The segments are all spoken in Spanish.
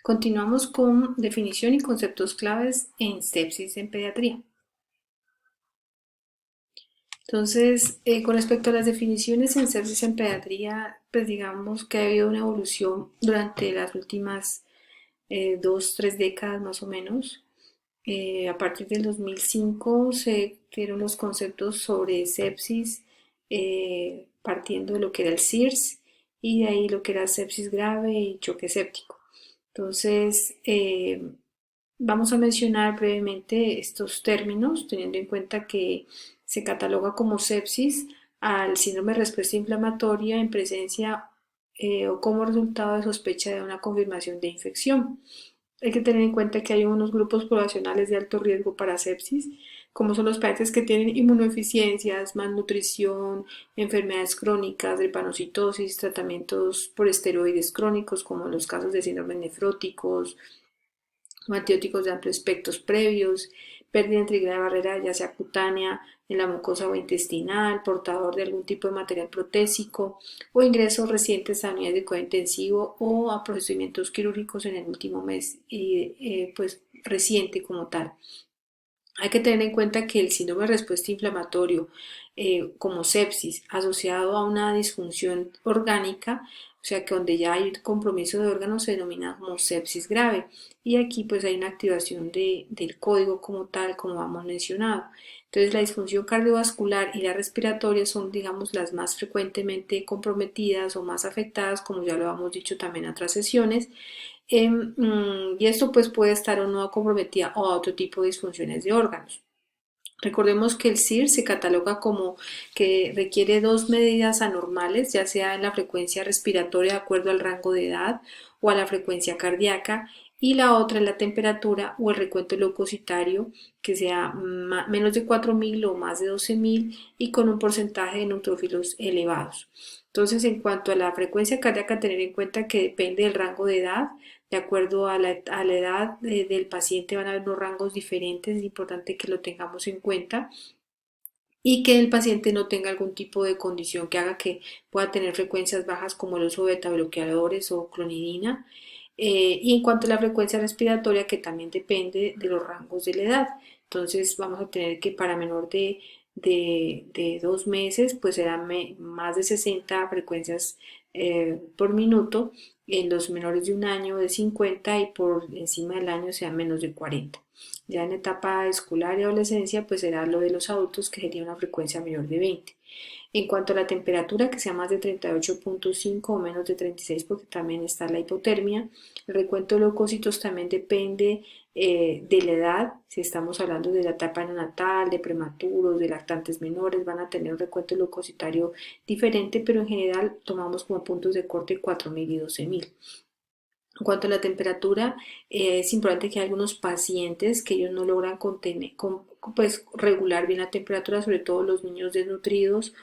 Continuamos con definición y conceptos claves en sepsis en pediatría. Entonces, con respecto a las definiciones en sepsis en pediatría, pues digamos que ha habido una evolución durante las últimas 2, 3 décadas más o menos. A partir del 2005 se dieron los conceptos sobre sepsis, partiendo de lo que era el SIRS y de ahí lo que era sepsis grave y choque séptico. Entonces, vamos a mencionar brevemente estos términos, teniendo en cuenta que se cataloga como sepsis al síndrome de respuesta inflamatoria en presencia o como resultado de sospecha de una confirmación de infección. Hay que tener en cuenta que hay unos grupos poblacionales de alto riesgo para sepsis, como son los pacientes que tienen inmunodeficiencias, malnutrición, enfermedades crónicas, drepanocitosis, tratamientos por esteroides crónicos, como los casos de síndromes nefróticos, o antibióticos de amplios espectros previos, pérdida integral de barrera ya sea cutánea en la mucosa o intestinal, portador de algún tipo de material protésico o ingresos recientes a unidades de cuidado intensivo o a procedimientos quirúrgicos en el último mes y pues reciente como tal. Hay que tener en cuenta que el síndrome de respuesta inflamatorio, como sepsis, asociado a una disfunción orgánica, o sea que donde ya hay compromiso de órganos, se denomina como sepsis grave. Y aquí pues hay una activación del código como tal, como hemos mencionado. Entonces la disfunción cardiovascular y la respiratoria son, digamos, las más frecuentemente comprometidas o más afectadas, como ya lo hemos dicho también en otras sesiones, y esto pues puede estar o no comprometida o a otro tipo de disfunciones de órganos. Recordemos que el SIR se cataloga como que requiere dos medidas anormales, ya sea en la frecuencia respiratoria de acuerdo al rango de edad o a la frecuencia cardíaca, y la otra es la temperatura o el recuento leucocitario que sea menos de 4.000 o más de 12.000 y con un porcentaje de neutrófilos elevados. Entonces, en cuanto a la frecuencia cardíaca, tener en cuenta que depende del rango de edad. De acuerdo a la edad del paciente van a haber unos rangos diferentes, es importante que lo tengamos en cuenta y que el paciente no tenga algún tipo de condición que haga que pueda tener frecuencias bajas como el uso de beta bloqueadores o clonidina. Y en cuanto a la frecuencia respiratoria, que también depende de los rangos de la edad. Entonces vamos a tener que para menor de 2 meses, pues serán más de 60 frecuencias por minuto, en los menores de un año de 50 y por encima del año sean menos de 40. Ya en etapa escolar y adolescencia, pues será lo de los adultos, que sería una frecuencia mayor de 20. En cuanto a la temperatura, que sea más de 38.5 o menos de 36, porque también está la hipotermia. El recuento de leucocitos también depende de la edad. Si estamos hablando de la etapa neonatal, de prematuros, de lactantes menores, van a tener un recuento leucocitario diferente, pero en general tomamos como puntos de corte 4.000 y 12.000. En cuanto a la temperatura, es importante que hay algunos pacientes que ellos no logran contener, pues regular bien la temperatura, sobre todo los niños desnutridos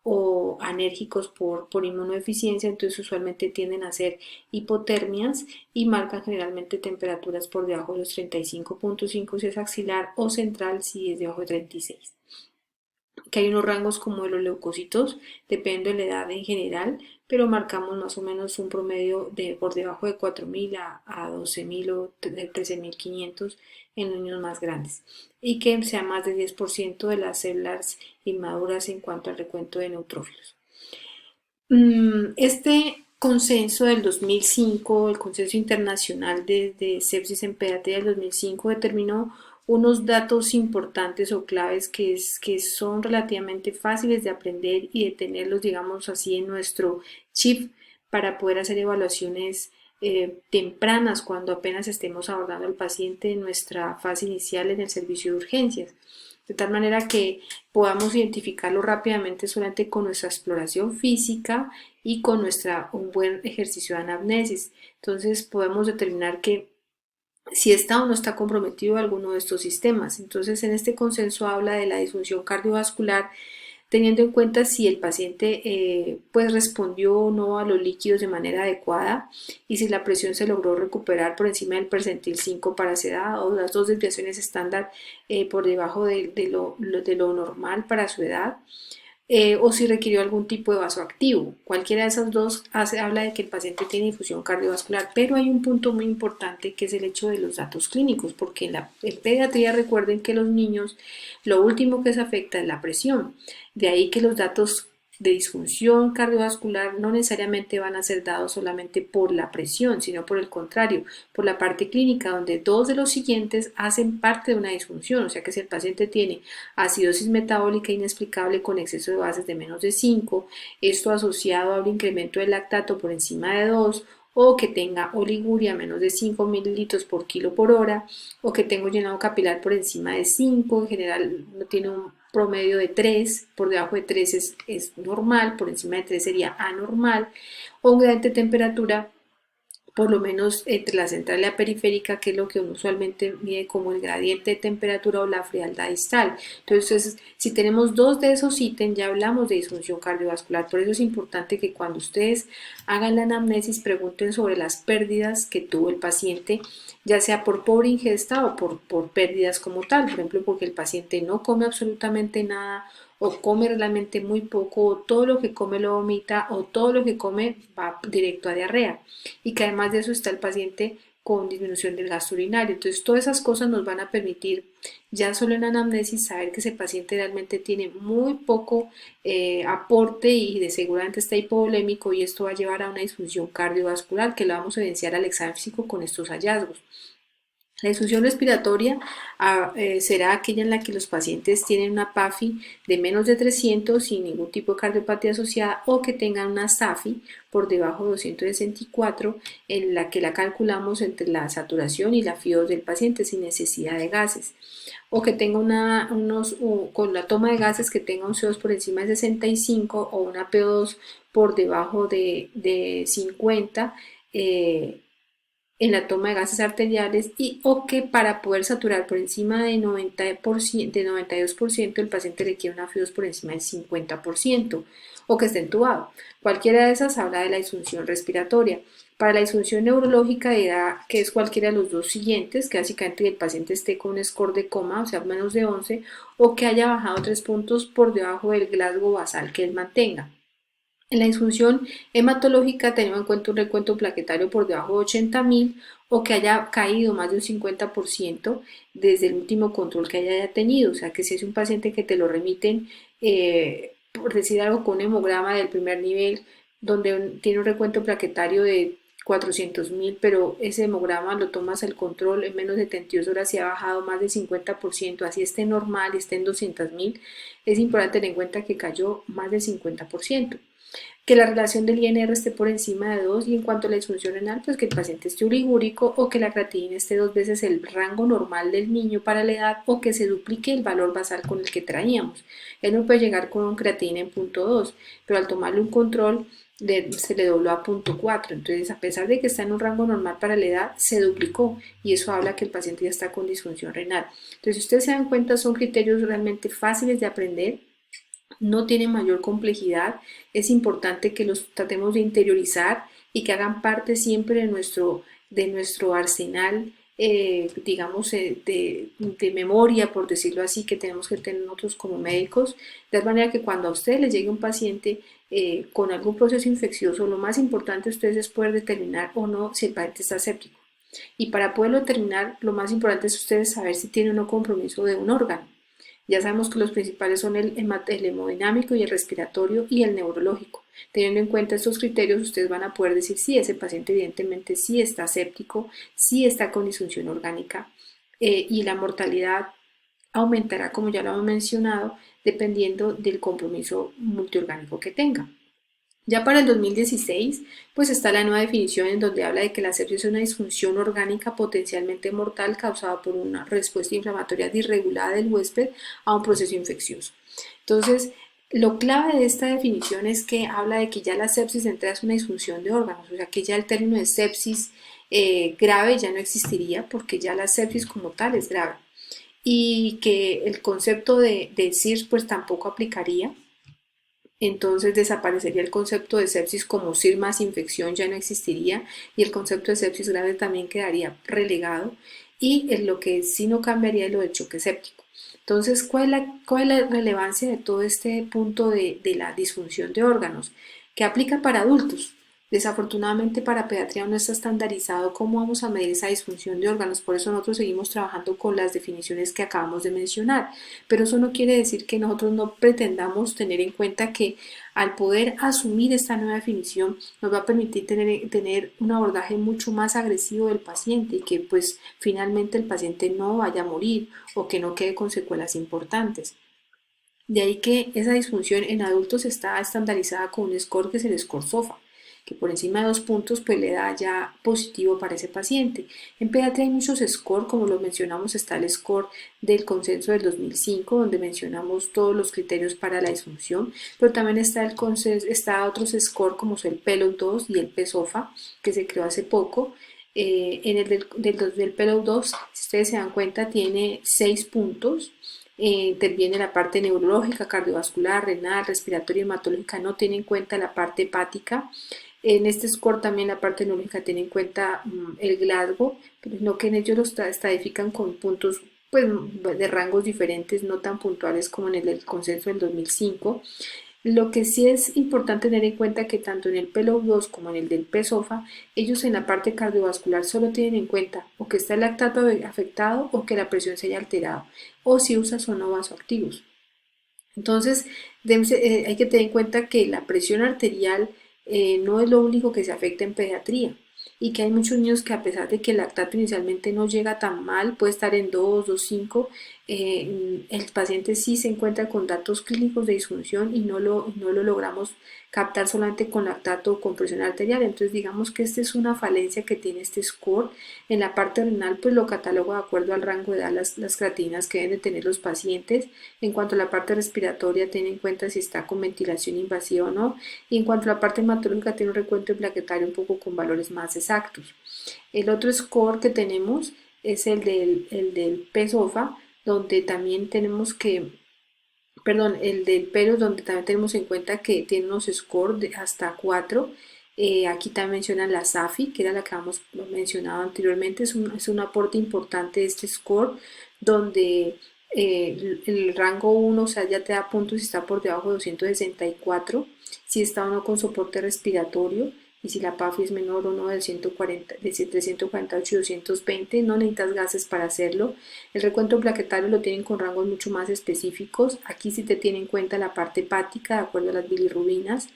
o anérgicos por inmunodeficiencia, entonces usualmente tienden a ser hipotermias y marcan generalmente temperaturas por debajo de los 35.5 si es axilar o central si es debajo de 36. Que hay unos rangos como de los leucocitos, depende de la edad en general, pero marcamos más o menos un promedio de por debajo de 4.000 a 12.000 o de 13.500 en niños más grandes, y que sea más del 10% de las células inmaduras en cuanto al recuento de neutrófilos. Este consenso del 2005, el consenso internacional de sepsis en pediatría del 2005, determinó unos datos importantes o claves que son relativamente fáciles de aprender y de tenerlos, digamos así, en nuestro chip para poder hacer evaluaciones tempranas cuando apenas estemos abordando al paciente en nuestra fase inicial en el servicio de urgencias, de tal manera que podamos identificarlo rápidamente solamente con nuestra exploración física y con un buen ejercicio de anamnesis. Entonces podemos determinar que si está o no está comprometido alguno de estos sistemas. Entonces en este consenso habla de la disfunción cardiovascular, teniendo en cuenta si el paciente pues respondió o no a los líquidos de manera adecuada y si la presión se logró recuperar por encima del percentil 5 para esa edad, o las dos desviaciones estándar por debajo de lo normal para su edad, o si requirió algún tipo de vasoactivo. Cualquiera de esas dos habla de que el paciente tiene difusión cardiovascular, pero hay un punto muy importante que es el hecho de los datos clínicos, porque en pediatría recuerden que los niños lo último que se afecta es la presión, de ahí que los datos de disfunción cardiovascular no necesariamente van a ser dados solamente por la presión, sino por el contrario, por la parte clínica, donde dos de los siguientes hacen parte de una disfunción, o sea que si el paciente tiene acidosis metabólica inexplicable con exceso de bases de menos de 5, esto asociado a un incremento del lactato por encima de 2, o que tenga oliguria menos de 5 mililitros por kilo por hora, o que tenga un llenado capilar por encima de 5, en general no tiene un promedio de 3, por debajo de 3 es normal, por encima de 3 sería anormal, o un gradiente de temperatura por lo menos entre la central y la periférica, que es lo que uno usualmente mide como el gradiente de temperatura o la frialdad distal. Entonces, si tenemos dos de esos ítems, ya hablamos de disfunción cardiovascular. Por eso es importante que cuando ustedes hagan la anamnesis, pregunten sobre las pérdidas que tuvo el paciente, ya sea por pobre ingesta o por pérdidas como tal. Por ejemplo, porque el paciente no come absolutamente nada, o come realmente muy poco, o todo lo que come lo vomita, o todo lo que come va directo a diarrea, y que además de eso está el paciente con disminución del gasto urinario. Entonces, todas esas cosas nos van a permitir, ya solo en anamnesis, saber que ese paciente realmente tiene muy poco aporte y de seguramente está hipovolémico, y esto va a llevar a una disfunción cardiovascular que lo vamos a evidenciar al examen físico con estos hallazgos. La disfunción respiratoria será aquella en la que los pacientes tienen una PAFI de menos de 300 sin ningún tipo de cardiopatía asociada, o que tengan una SAFI por debajo de 264, en la que la calculamos entre la saturación y la FIO2 del paciente sin necesidad de gases, o que tenga con la toma de gases que tenga un CO2 por encima de 65 o una PO2 por debajo de 50, en la toma de gases arteriales, y o que para poder saturar por encima de 90%, de 92%, el paciente requiere una FIO2 por encima del 50%, o que esté entubado. Cualquiera de esas habla de la disfunción respiratoria. Para la disfunción neurológica dirá que es cualquiera de los dos siguientes, que básicamente el paciente esté con un score de coma, o sea, menos de 11, o que haya bajado 3 puntos por debajo del Glasgow basal que él mantenga. En la disfunción hematológica tenemos en cuenta un recuento plaquetario por debajo de 80.000, o que haya caído más de un 50% desde el último control que haya tenido. O sea que si es un paciente que te lo remiten, por decir algo, con un hemograma del primer nivel, donde tiene un recuento plaquetario de 400.000, pero ese hemograma lo tomas al control en menos de 72 horas y ha bajado más del 50%, así esté normal y esté en 200.000, es importante tener en cuenta que cayó más del 50%, que la relación del INR esté por encima de 2, y en cuanto a la disfunción renal, pues que el paciente esté urigúrico, o que la creatinina esté 2 veces el rango normal del niño para la edad, o que se duplique el valor basal con el que traíamos. Él no puede llegar con creatinina en punto 2, pero al tomarle un control se le dobló a punto 4, entonces a pesar de que está en un rango normal para la edad, se duplicó, y eso habla que el paciente ya está con disfunción renal. Entonces, si ustedes se dan cuenta, son criterios realmente fáciles de aprender, no tienen mayor complejidad. Es importante que los tratemos de interiorizar y que hagan parte siempre de nuestro arsenal, digamos, de memoria, por decirlo así, que tenemos que tener nosotros como médicos, de manera que cuando a ustedes les llegue un paciente con algún proceso infeccioso, lo más importante de ustedes es poder determinar o no si el paciente está séptico. Y para poderlo determinar, lo más importante es ustedes saber si tiene o no compromiso de un órgano. Ya sabemos que los principales son el hemodinámico y el respiratorio y el neurológico. Teniendo en cuenta estos criterios, ustedes van a poder decir si ese paciente evidentemente sí está séptico, sí está con disfunción orgánica, y la mortalidad aumentará, como ya lo hemos mencionado, dependiendo del compromiso multiorgánico que tenga. Ya para el 2016, pues está la nueva definición en donde habla de que la sepsis es una disfunción orgánica potencialmente mortal causada por una respuesta inflamatoria disregulada del huésped a un proceso infeccioso. Entonces, lo clave de esta definición es que habla de que ya la sepsis entra es una disfunción de órganos, o sea que ya el término de sepsis grave ya no existiría, porque ya la sepsis como tal es grave, y que el concepto de SIRS pues tampoco aplicaría. Entonces desaparecería el concepto de sepsis como SIR más infección, ya no existiría, y el concepto de sepsis grave también quedaría relegado, y lo que sí no cambiaría es lo del choque séptico. Entonces, cuál es la relevancia de todo este punto de la disfunción de órganos? Que aplica para adultos. Desafortunadamente para pediatría no está estandarizado cómo vamos a medir esa disfunción de órganos, por eso nosotros seguimos trabajando con las definiciones que acabamos de mencionar, pero eso no quiere decir que nosotros no pretendamos tener en cuenta que al poder asumir esta nueva definición nos va a permitir tener un abordaje mucho más agresivo del paciente y que pues finalmente el paciente no vaya a morir o que no quede con secuelas importantes. De ahí que esa disfunción en adultos está estandarizada con un score que es el score SOFA, que por encima de 2 puntos pues le da ya positivo para ese paciente. En pediatría hay muchos scores, como lo mencionamos, está el score del consenso del 2005, donde mencionamos todos los criterios para la disfunción, pero también está otros scores como son el PELOC 2 y el PSOFA, que se creó hace poco. En el del PELOC 2, si ustedes se dan cuenta, tiene 6 puntos. Interviene la parte neurológica, cardiovascular, renal, respiratoria y hematológica, no tiene en cuenta la parte hepática. En este score también la parte neurológica tiene en cuenta el Glasgow, pero no que en ellos los estadifican con puntos pues, de rangos diferentes, no tan puntuales como en el consenso del 2005. Lo que sí es importante tener en cuenta que tanto en el PELOC 2 como en el del PSOFA, ellos en la parte cardiovascular solo tienen en cuenta o que está el lactato afectado o que la presión se haya alterado, o si usas o no vasoactivos. Entonces, hay que tener en cuenta que la presión arterial no es lo único que se afecta en pediatría y que hay muchos niños que a pesar de que el lactato inicialmente no llega tan mal, puede estar en 2, 2,5, el paciente sí se encuentra con datos clínicos de disfunción y no lo logramos captar solamente con lactato o con presión arterial. Entonces digamos que esta es una falencia que tiene este score. En la parte renal pues lo catalogo de acuerdo al rango de edad, las creatinas que deben de tener los pacientes. En cuanto a la parte respiratoria, tiene en cuenta si está con ventilación invasiva o no. Y en cuanto a la parte hematológica, tiene un recuento plaquetario un poco con valores más exactos. El otro score que tenemos es el del PSOFA, donde también tenemos que, perdón, el del pelo, donde también tenemos en cuenta que tiene unos scores de hasta 4. Aquí también mencionan la SAFI, que era la que habíamos mencionado anteriormente, es un aporte importante de este score, donde el rango 1, o sea, ya te da puntos si está por debajo de 264, si está o no con soporte respiratorio, y si la PAFI es menor o no de 140, de 348 y 220, no necesitas gases para hacerlo. El recuento plaquetario lo tienen con rangos mucho más específicos. Aquí sí te tiene en cuenta la parte hepática de acuerdo a las bilirrubinas.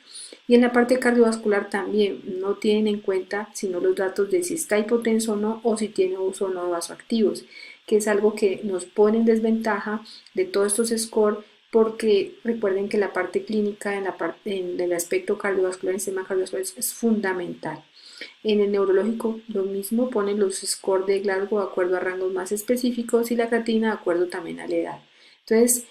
Y en la parte cardiovascular también no tienen en cuenta sino los datos de si está hipotenso o no, o si tiene uso o no de vasoactivos, que es algo que nos pone en desventaja de todos estos scores, porque recuerden que la parte clínica en el aspecto cardiovascular, el sistema cardiovascular es fundamental. En el neurológico lo mismo, ponen los scores de Glasgow de acuerdo a rangos más específicos y la creatina de acuerdo también a la edad. Entonces,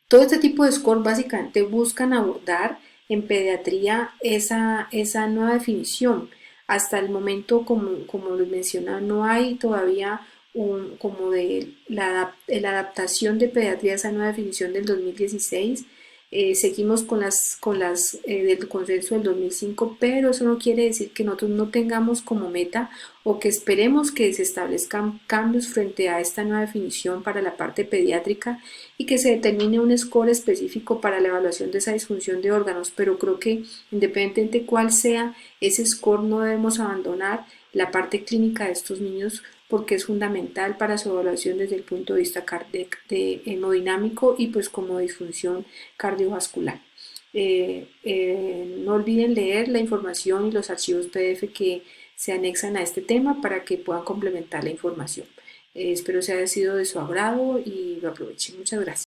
todo este tipo de scores básicamente buscan abordar en pediatría esa nueva definición. Hasta el momento, como les mencionaba, no hay todavía como de la adaptación de pediatría a esa nueva definición del 2016. Seguimos con las del consenso del 2005, pero eso no quiere decir que nosotros no tengamos como meta o que esperemos que se establezcan cambios frente a esta nueva definición para la parte pediátrica y que se determine un score específico para la evaluación de esa disfunción de órganos, pero creo que independientemente de cuál sea ese score, no debemos abandonar la parte clínica de estos niños porque es fundamental para su evaluación desde el punto de vista de hemodinámico y pues como disfunción cardiovascular. No olviden leer la información y los archivos PDF que se anexan a este tema para que puedan complementar la información. Espero que haya sido de su agrado y lo aprovechen. Muchas gracias.